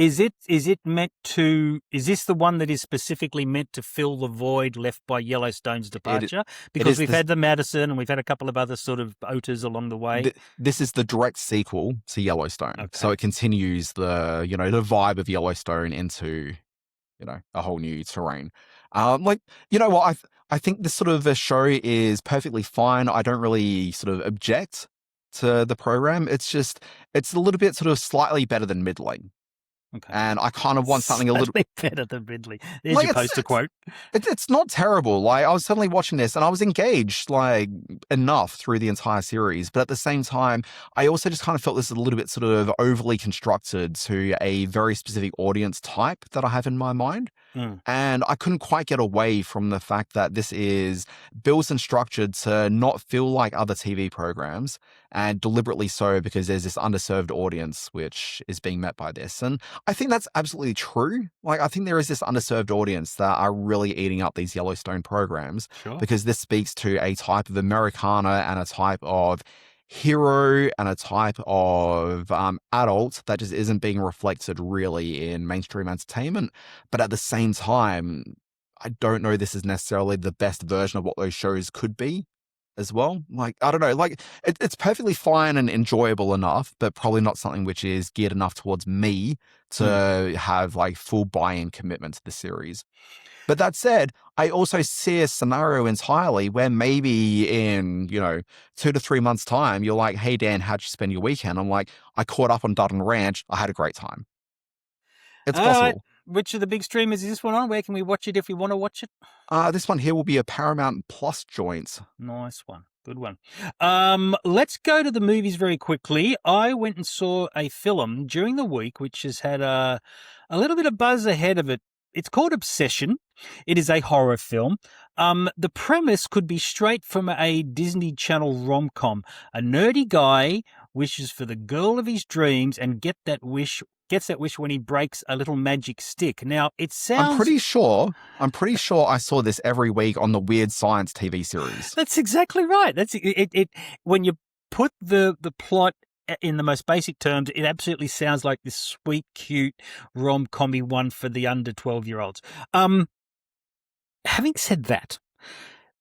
Is this the one that is specifically meant to fill the void left by Yellowstone's departure? Because we've had the Madison and we've had a couple of other sort of oters along the way. This is the direct sequel to Yellowstone. Okay. So it continues the vibe of Yellowstone into, a whole new terrain. I think this sort of a show is perfectly fine. I don't really sort of object to the program. It's a little bit sort of slightly better than middling. Okay. And I kind of want something a little bit better than Ridley. There's your poster quote. It's not terrible. Like I was suddenly watching this and I was engaged like enough through the entire series. But at the same time, I also just kind of felt this a little bit sort of overly constructed to a very specific audience type that I have in my mind. And I couldn't quite get away from the fact that this is built and structured to not feel like other TV programs, and deliberately so because there's this underserved audience which is being met by this. And I think that's absolutely true. Like, I think there is this underserved audience that are really eating up these Yellowstone programs because this speaks to a type of Americana and a type of hero and a type of adult that just isn't being reflected really in mainstream entertainment. But at the same time, I don't know this is necessarily the best version of what those shows could be as well. Like, I don't know, like it's perfectly fine and enjoyable enough, but probably not something which is geared enough towards me to have like full buy-in commitment to the series. But that said, I also see a scenario entirely where maybe in, 2 to 3 months' time, you're like, hey, Dan, how'd you spend your weekend? I'm like, I caught up on Dutton Ranch. I had a great time. It's possible. Which of the big streamers is this one on? Where can we watch it if we want to watch it? This one here will be a Paramount Plus joint. Nice one. Good one. Let's go to the movies very quickly. I went and saw a film during the week which has had a little bit of buzz ahead of it. It's called Obsession. It is a horror film. The premise could be straight from a Disney Channel rom-com. A nerdy guy wishes for the girl of his dreams and gets that wish when he breaks a little magic stick. Now, it sounds... I'm pretty sure I saw this every week on the Weird Science TV series. That's exactly right. That's it. When you put the plot in the most basic terms, it absolutely sounds like this sweet, cute rom-com-y one for the under 12-year-olds. Having said that,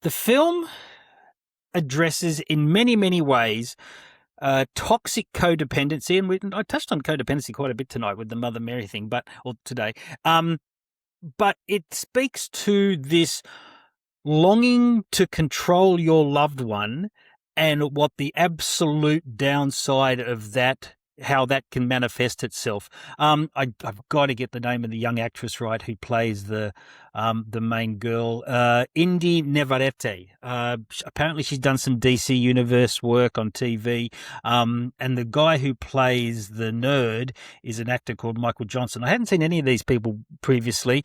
the film addresses in many, many ways toxic codependency, and I touched on codependency quite a bit tonight with the Mother Mary thing, or today. But it speaks to this longing to control your loved one and what the absolute downside of that, how that can manifest itself. I've got to get the name of the young actress right who plays the main girl, Indy Nevarete. Apparently she's done some DC Universe work on TV. And the guy who plays the nerd is an actor called Michael Johnson. I hadn't seen any of these people previously.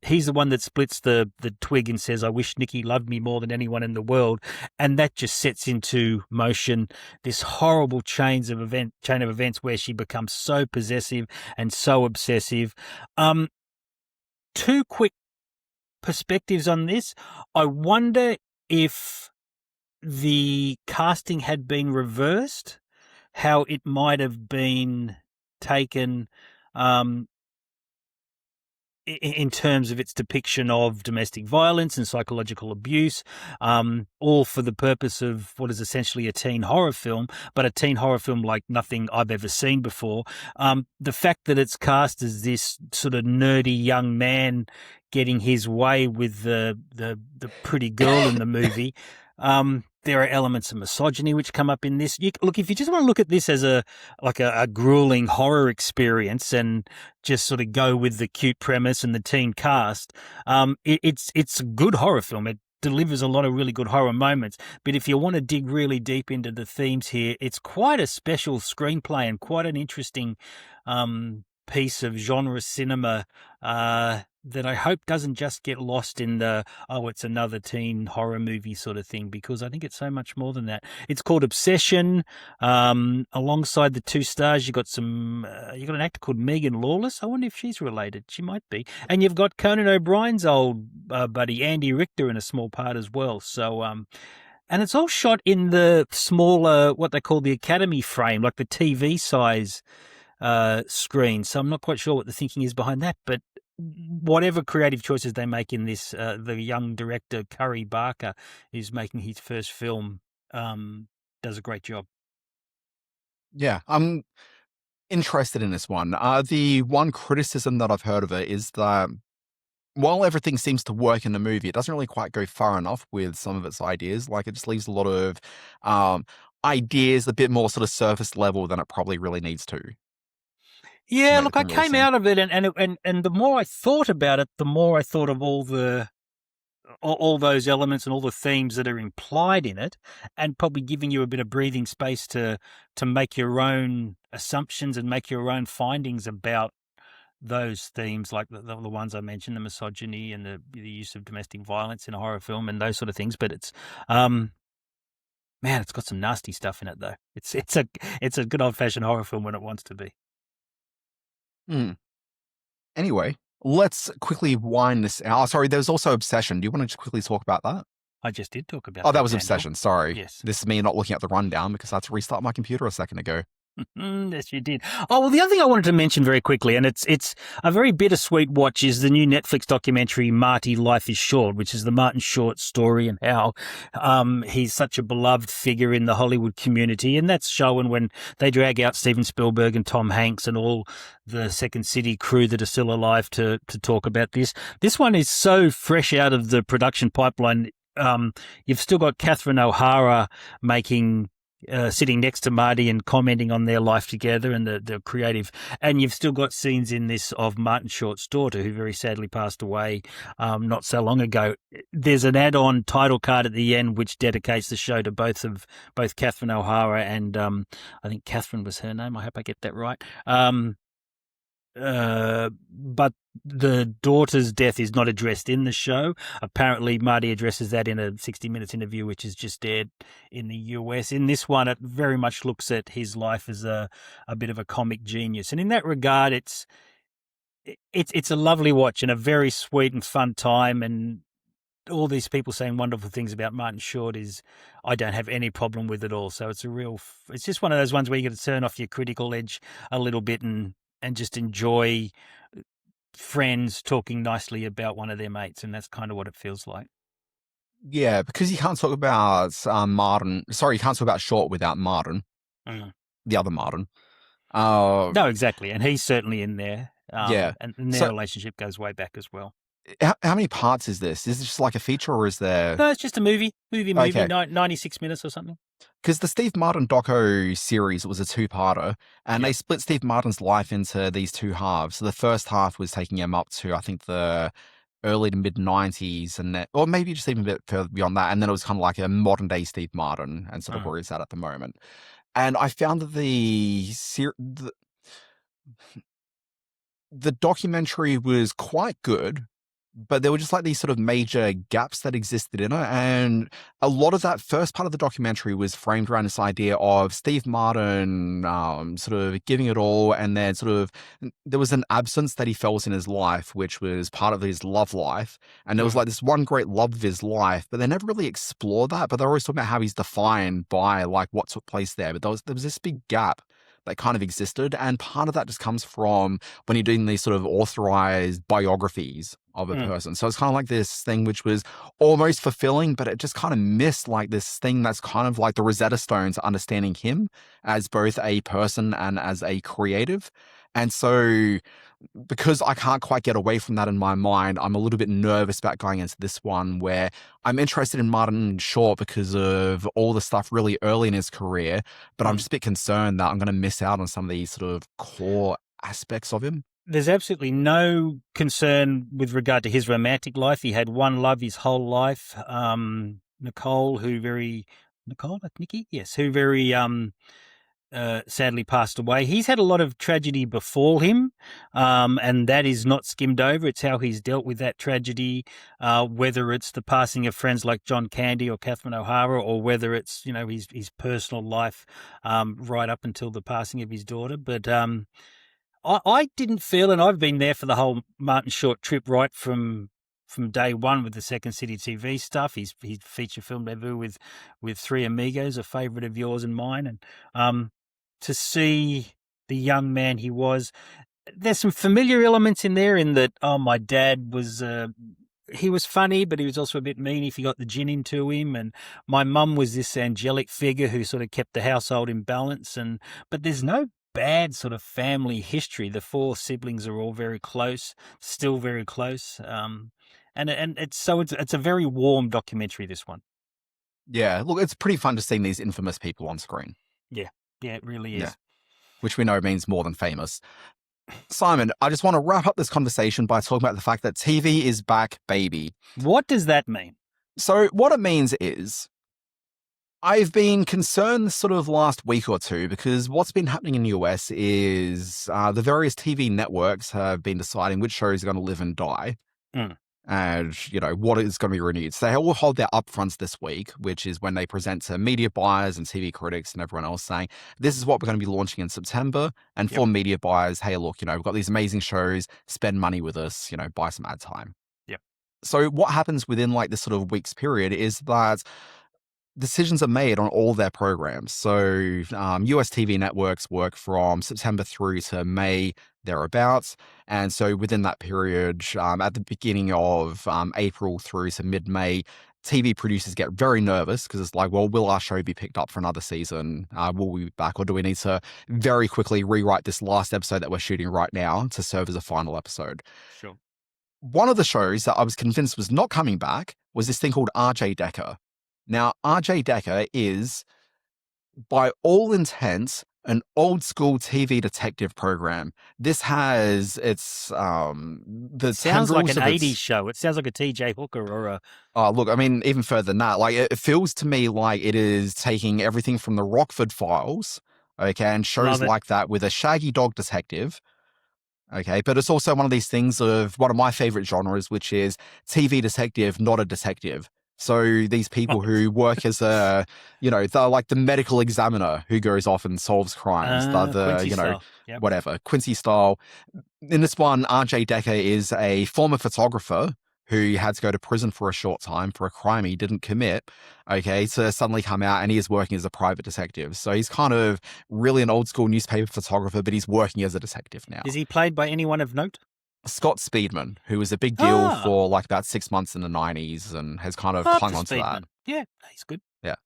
He's the one that splits the twig and says, "I wish Nikki loved me more than anyone in the world." And that just sets into motion this horrible chain of events where she becomes so possessive and so obsessive. Two quick perspectives on this. I wonder if the casting had been reversed, how it might have been taken in terms of its depiction of domestic violence and psychological abuse, all for the purpose of what is essentially a teen horror film, but a teen horror film like nothing I've ever seen before. The fact that it's cast as this sort of nerdy young man getting his way with the pretty girl in the movie, there are elements of misogyny which come up in this. Look, if you just want to look at this as a grueling horror experience and just sort of go with the cute premise and the teen cast, it's a good horror film. It delivers a lot of really good horror moments. But if you want to dig really deep into the themes here, it's quite a special screenplay and quite an interesting piece of genre cinema that I hope doesn't just get lost in the, it's another teen horror movie sort of thing, because I think it's so much more than that. It's called Obsession. Alongside the two stars, you got an actor called Megan Lawless. I wonder if she's related. She might be. And you've got Conan O'Brien's old buddy, Andy Richter, in a small part as well. So, and it's all shot in the smaller, what they call the Academy frame, like the TV size screen. So I'm not quite sure what the thinking is behind that, but whatever creative choices they make in this, the young director, Curry Barker, is making his first film, does a great job. Yeah, I'm interested in this one. The one criticism that I've heard of it is that while everything seems to work in the movie, it doesn't really quite go far enough with some of its ideas. Like, it just leaves a lot of ideas a bit more sort of surface level than it probably really needs to. Yeah, look, I came out of it, and the more I thought about it, the more I thought of all those elements and all the themes that are implied in it, and probably giving you a bit of breathing space to make your own assumptions and make your own findings about those themes, like the ones I mentioned, the misogyny and the use of domestic violence in a horror film and those sort of things. But it's man, it's got some nasty stuff in it though. It's a good old fashioned horror film when it wants to be. Anyway, let's quickly wind this out. Oh, sorry, there was also Obsession. Do you want to just quickly talk about that? I just did talk about that. Oh, that was Daniel. Obsession. Sorry. Yes. This is me not looking at the rundown because I had to restart my computer a second ago. Yes, you did. Oh, well, the other thing I wanted to mention very quickly, and it's a very bittersweet watch, is the new Netflix documentary, Marty, Life is Short, which is the Martin Short story and how he's such a beloved figure in the Hollywood community. And that's shown when they drag out Steven Spielberg and Tom Hanks and all the Second City crew that are still alive to talk about this. This one is so fresh out of the production pipeline. You've still got Catherine O'Hara sitting next to Marty and commenting on their life together and the creative. And you've still got scenes in this of Martin Short's daughter, who very sadly passed away not so long ago. There's an add-on title card at the end which dedicates the show to both Catherine O'Hara and I think Catherine was her name. I hope I get that right. But the daughter's death is not addressed in the show. Apparently, Marty addresses that in a 60 Minutes interview, which is just aired in the US. In this one, it very much looks at his life as a bit of a comic genius. And in that regard, it's a lovely watch and a very sweet and fun time. And all these people saying wonderful things about Martin Short I don't have any problem with it all. So it's just one of those ones where you got to turn off your critical edge a little bit and just enjoy friends talking nicely about one of their mates, and that's kind of what it feels like. Yeah, because you can't talk about Martin. Sorry, you can't talk about Short without Martin, the other Martin. No, exactly, and he's certainly in there. Yeah, and their relationship goes way back as well. How many parts is this? Is this just like a feature, or is there? No, it's just a movie, Okay. 96 minutes or something. Because the Steve Martin doco series was a two-parter, and they split Steve Martin's life into these two halves. So the first half was taking him up to, I think, the early to mid-90s, or maybe just even a bit further beyond that. And then it was kind of like a modern-day Steve Martin and sort of where he's at the moment. And I found that the documentary was quite good, but there were just like these sort of major gaps that existed in it. And a lot of that first part of the documentary was framed around this idea of Steve Martin sort of giving it all. And then sort of there was an absence that he felt in his life, which was part of his love life. And there was like this one great love of his life, but they never really explored that. But they're always talking about how he's defined by like what took place there. But there was this big gap that kind of existed. And part of that just comes from when you're doing these sort of authorized biographies of a person. So it's kind of like this thing which was almost fulfilling, but it just kind of missed like this thing that's kind of like the Rosetta Stone to understanding him as both a person and as a creative. And so because I can't quite get away from that in my mind, I'm a little bit nervous about going into this one where I'm interested in Martin Short because of all the stuff really early in his career, but I'm just a bit concerned that I'm going to miss out on some of these sort of core aspects of him. There's absolutely no concern with regard to his romantic life. He had one love his whole life, Nicole, who very sadly passed away. He's had a lot of tragedy befall him, and that is not skimmed over. It's how he's dealt with that tragedy, whether it's the passing of friends like John Candy or Catherine O'Hara, or whether it's, his personal life right up until the passing of his daughter. But I didn't feel, and I've been there for the whole Martin Short trip right from day one with the Second City TV stuff. His feature film debut with Three Amigos, a favourite of yours and mine, and to see the young man he was. There's some familiar elements in there in that, my dad was, he was funny, but he was also a bit mean if he got the gin into him. And my mum was this angelic figure who sort of kept the household in balance. But there's no bad sort of family history. The four siblings are all very close, still very close. And it's a very warm documentary, this one. Yeah, look, it's pretty fun to see these infamous people on screen. Yeah, it really is. Yeah. Which we know means more than famous. Simon, I just want to wrap up this conversation by talking about the fact that TV is back, baby. What does that mean? So what it means is I've been concerned this sort of last week or two because what's been happening in the US is the various TV networks have been deciding which shows are going to live and die. And, what is going to be renewed. So they will hold their upfronts this week, which is when they present to media buyers and TV critics and everyone else saying, this is what we're going to be launching in September. And for media buyers, hey, look, we've got these amazing shows, spend money with us, buy some ad time. Yep. So what happens within like this sort of week's period is that decisions are made on all their programs. So US TV networks work from September through to May, thereabouts. And so within that period, at the beginning of April through to mid-May, TV producers get very nervous because it's like, well, will our show be picked up for another season? Will we be back? Or do we need to very quickly rewrite this last episode that we're shooting right now to serve as a final episode? Sure. One of the shows that I was convinced was not coming back was this thing called R.J. Decker. Now, R.J. Decker is, by all intents, an old school TV detective program. This has the sounds like an 80s show. It sounds like a TJ Hooker or a... Oh, look, I mean, even further than that, like it feels to me like it is taking everything from the Rockford Files, okay, and shows like that with a shaggy dog detective. Okay, but it's also one of these things of one of my favorite genres, which is TV detective, not a detective. So these people who work as they're like the medical examiner who goes off and solves crimes. Whatever, Quincy style. In this one, R.J. Decker is a former photographer who had to go to prison for a short time for a crime he didn't commit, okay, to suddenly come out and he is working as a private detective. So he's kind of really an old school newspaper photographer, but he's working as a detective now. Is he played by anyone of note? Scott Speedman, who was a big deal for like about 6 months in the 90s and has kind of clung on to that. Yeah, he's good. Yeah,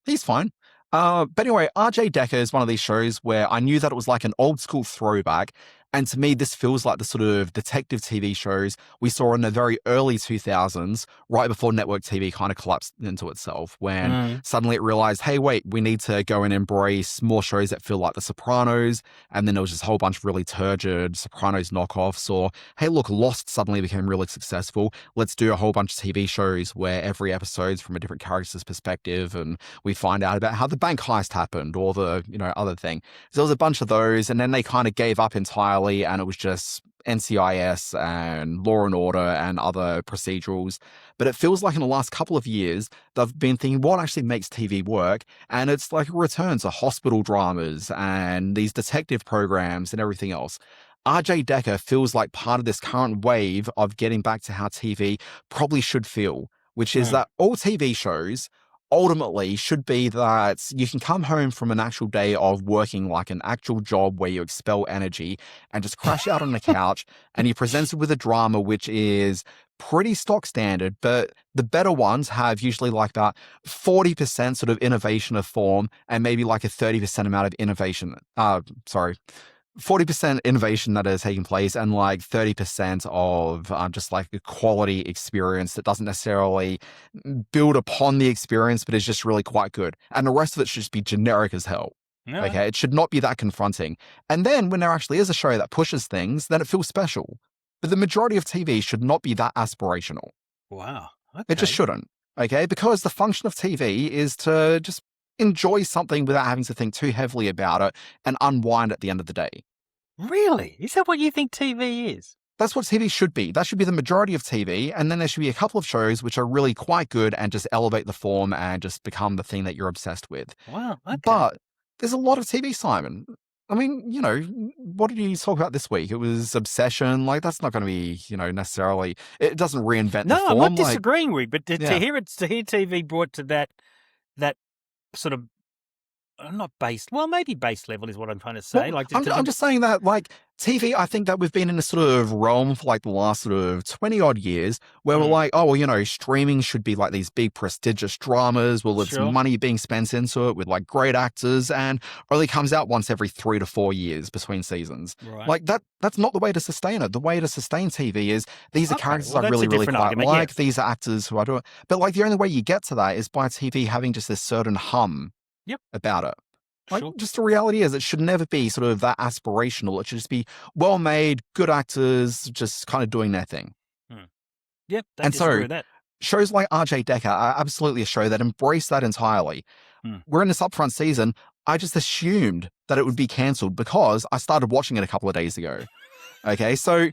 he's fine. But anyway, R.J. Decker is one of these shows where I knew that it was like an old school throwback. And to me, this feels like the sort of detective TV shows we saw in the very early 2000s, right before network TV kind of collapsed into itself, when suddenly it realized, hey, wait, we need to go and embrace more shows that feel like The Sopranos. And then there was just a whole bunch of really turgid Sopranos knockoffs. Or, hey, look, Lost suddenly became really successful. Let's do a whole bunch of TV shows where every episode's from a different character's perspective, and we find out about how the bank heist happened or the, other thing. So there was a bunch of those, and then they kind of gave up entirely, and it was just NCIS and Law and Order and other procedurals. But it feels like in the last couple of years, they've been thinking what actually makes TV work. And it's like a return to hospital dramas and these detective programs and everything else. RJ Decker feels like part of this current wave of getting back to how TV probably should feel, which is that all TV shows ultimately should be that you can come home from an actual day of working like an actual job where you expel energy and just crash out on the couch, and you're presented with a drama which is pretty stock standard, but the better ones have usually like about 40% sort of innovation of form and maybe like a 30% amount of innovation. 40% innovation that is taking place and like 30% of just like a quality experience that doesn't necessarily build upon the experience, but is just really quite good. And the rest of it should just be generic as hell. Yeah. Okay. It should not be that confronting. And then when there actually is a show that pushes things, then it feels special. But the majority of TV should not be that aspirational. Wow. Okay. It just shouldn't. Okay. Because the function of TV is to just enjoy something without having to think too heavily about it and unwind at the end of the day. Really? Is that what you think TV is? That's what TV should be. That should be the majority of TV. And then there should be a couple of shows which are really quite good and just elevate the form and just become the thing that you're obsessed with. Wow. Okay. But there's a lot of TV, Simon. I mean, what did you talk about this week? It was Obsession. Like, that's not going to be, necessarily, it doesn't reinvent the form. No, I'm not disagreeing with, but to hear TV brought to that sort of, not base, well, maybe base level is what I'm trying to say. Well, I'm just saying that, like, TV, I think that we've been in a sort of realm for like the last sort of 20 odd years where we're like, oh, well, streaming should be like these big prestigious dramas. Well, there's money being spent into it with like great actors and only comes out once every 3 to 4 years between seasons. Right. Like that's not the way to sustain it. The way to sustain TV is these are characters I really, really quite like. Yeah. These are actors who I do it. But like the only way you get to that is by TV having just this certain hum about it. Like, just the reality is it should never be sort of that aspirational. It should just be well-made, good actors, just kind of doing their thing. Yep. And so shows like RJ Decker are absolutely a show that embrace that entirely. We're in this upfront season. I just assumed that it would be cancelled because I started watching it a couple of days ago. Okay, so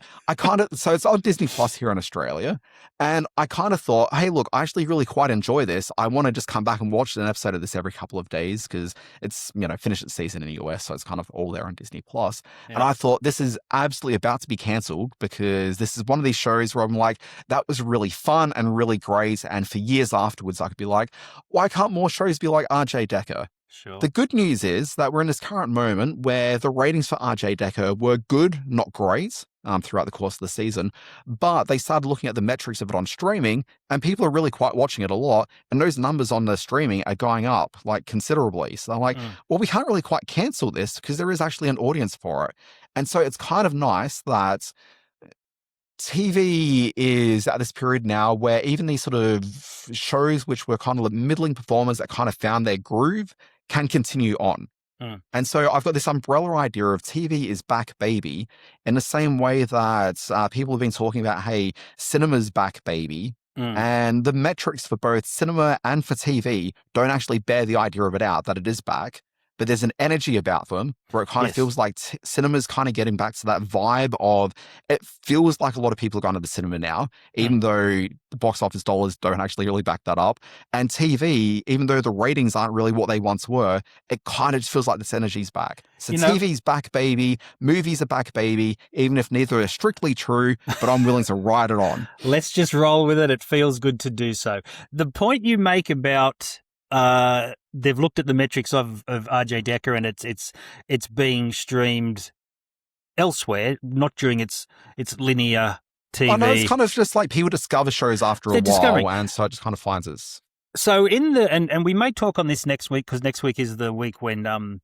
so it's on Disney Plus here in Australia, and I kind of thought, hey, look, I actually really quite enjoy this. I want to just come back and watch an episode of this every couple of days because it's, finished its season in the US, so it's kind of all there on Disney Plus. Yeah. And I thought this is absolutely about to be cancelled because this is one of these shows where I'm like, that was really fun and really great, and for years afterwards, I could be like, why can't more shows be like RJ Decker? Sure. The good news is that we're in this current moment where the ratings for RJ Decker were good, not great, throughout the course of the season, but they started looking at the metrics of it on streaming, and people are really quite watching it a lot, and those numbers on the streaming are going up, like, considerably. So they're like, well, we can't really quite cancel this because there is actually an audience for it. And so it's kind of nice that TV is at this period now where even these sort of shows which were kind of middling performers that kind of found their groove can continue on. And so I've got this umbrella idea of TV is back, baby, in the same way that people have been talking about, hey, cinema's back, baby. And the metrics for both cinema and for TV don't actually bear the idea of it out, that it is back. But there's an energy about them where it kind of feels like cinema's kind of getting back to that vibe of, it feels like a lot of people are going to the cinema now, even though the box office dollars don't actually really back that up. And TV, even though the ratings aren't really what they once were, it kind of just feels like this energy's back. So TV's back, baby. Movies are back, baby, even if neither are strictly true, but I'm willing to ride it on. Let's just roll with it. It feels good to do so. The point you make about they've looked at the metrics of RJ Decker and it's being streamed elsewhere, not during its linear TV. I know, it's kind of just like people discover shows after a while, and so it just kind of finds us. So and we may talk on this next week, because next week is the week when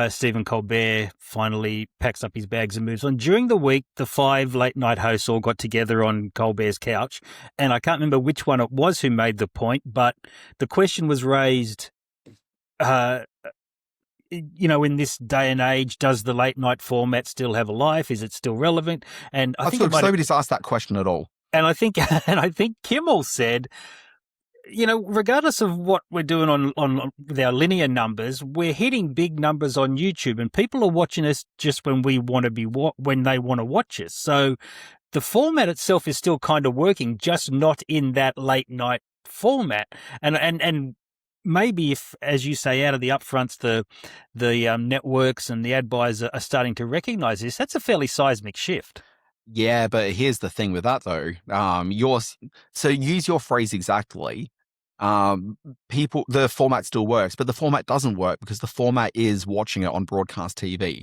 Stephen Colbert finally packs up his bags and moves on. During the week, the 5 late night hosts all got together on Colbert's couch, and I can't remember which one it was who made the point, but the question was raised, in this day and age, does the late night format still have a life? Is it still relevant? And I think nobody's asked that question at all. And I think Kimmel said, regardless of what we're doing on with our linear numbers, we're hitting big numbers on YouTube, and people are watching us just when we want to when they want to watch us. So the format itself is still kind of working, just not in that late night format. And maybe if, as you say, out of the upfronts, the networks and the ad buyers are starting to recognize this, that's a fairly seismic shift. Yeah, but here's the thing with that though. So use your phrase exactly. The format still works, but the format doesn't work because the format is watching it on broadcast TV.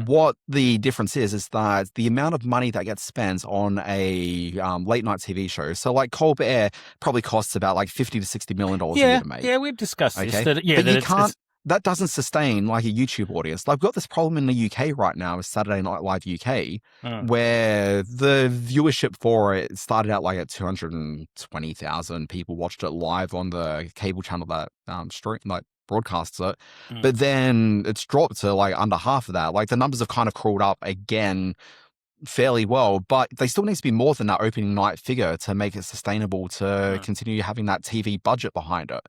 What the difference is that the amount of money that gets spent on a late night TV show. So like Colbert probably costs about like $50 to $60 million a year to make. Yeah, we've discussed this. But you can't. That doesn't sustain like a YouTube audience. Like, we've got this problem in the UK right now with Saturday Night Live UK, where the viewership for it started out like at 220,000 people watched it live on the cable channel that broadcasts it. But then it's dropped to like under half of that. Like, the numbers have kind of crawled up again fairly well, but they still need to be more than that opening night figure to make it sustainable to continue having that TV budget behind it.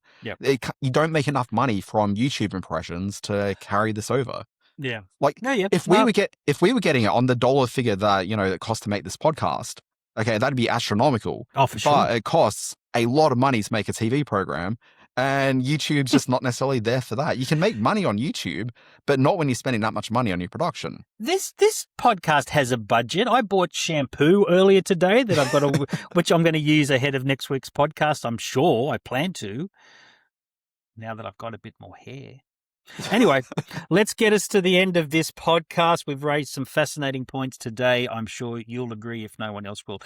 You don't make enough money from YouTube impressions to carry this over. If we were getting it on the dollar figure that that cost to make this podcast, okay, that'd be astronomical. Oh, for sure. But it costs a lot of money to make a TV program. And YouTube's just not necessarily there for that. You can make money on YouTube, but not when you're spending that much money on your production. This podcast has a budget. I bought shampoo earlier today that I've got which I'm going to use ahead of next week's podcast. I'm sure I plan to. Now that I've got a bit more hair. Anyway, let's get us to the end of this podcast. We've raised some fascinating points today. I'm sure you'll agree if no one else will.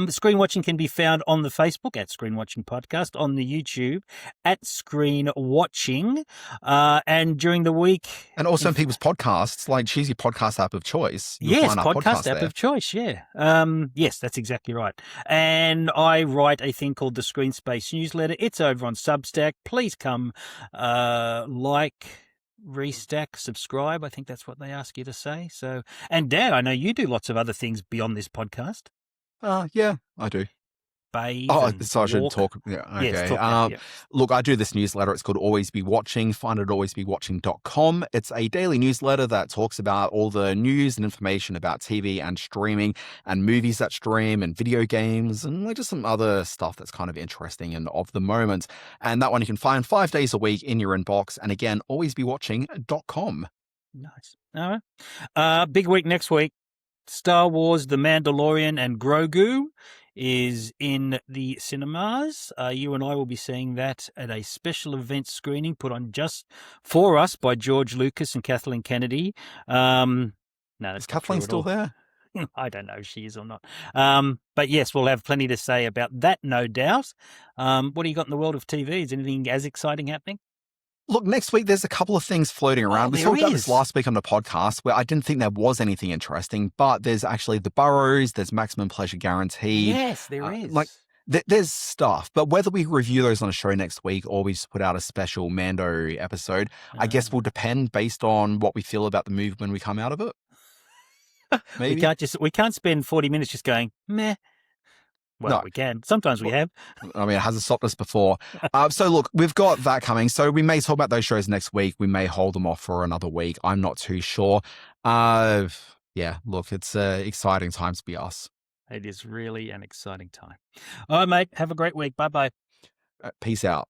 Screen Watching can be found on the Facebook at Screen Watching Podcast, on the YouTube at Screen Watching, and during the week. And also in people's podcasts, like choose your podcast app of choice. Yes, podcast app of choice, yeah. Yes, that's exactly right. And I write a thing called the Screen Space newsletter. It's over on Substack. Please come restack, subscribe. I think that's what they ask you to say. So, and Dan, I know you do lots of other things beyond this podcast. Yeah, I do. Bathe. So I should talk. Yeah, okay. Yes, Look, I do this newsletter. It's called Always Be Watching. Find it at alwaysbewatching.com. It's a daily newsletter that talks about all the news and information about TV and streaming and movies that stream and video games and like just some other stuff that's kind of interesting and of the moment. And that one you can find 5 days a week in your inbox. And again, alwaysbewatching.com. Nice. All right. Big week next week. Star Wars, The Mandalorian, and Grogu is in the cinemas. You and I will be seeing that at a special event screening put on just for us by George Lucas and Kathleen Kennedy. No, is Kathleen still there? I don't know if she is or not. But yes, we'll have plenty to say about that, no doubt. What do you got in the world of TV? Is anything as exciting happening? Look, next week, there's a couple of things floating around. We talked about this last week on the podcast where I didn't think there was anything interesting, but there's actually The Burrows, there's Maximum Pleasure Guaranteed. Yes, there is. There's stuff, but whether we review those on a show next week or we just put out a special Mando episode, I guess will depend based on what we feel about the movie when we come out of it. Maybe. We can't spend 40 minutes just going, meh. Well, no. We can. Sometimes we have. I mean, it hasn't stopped us before. So, look, we've got that coming. So we may talk about those shows next week. We may hold them off for another week. I'm not too sure. Yeah, look, it's an exciting time to be us. It is really an exciting time. All right, mate. Have a great week. Bye-bye. Peace out.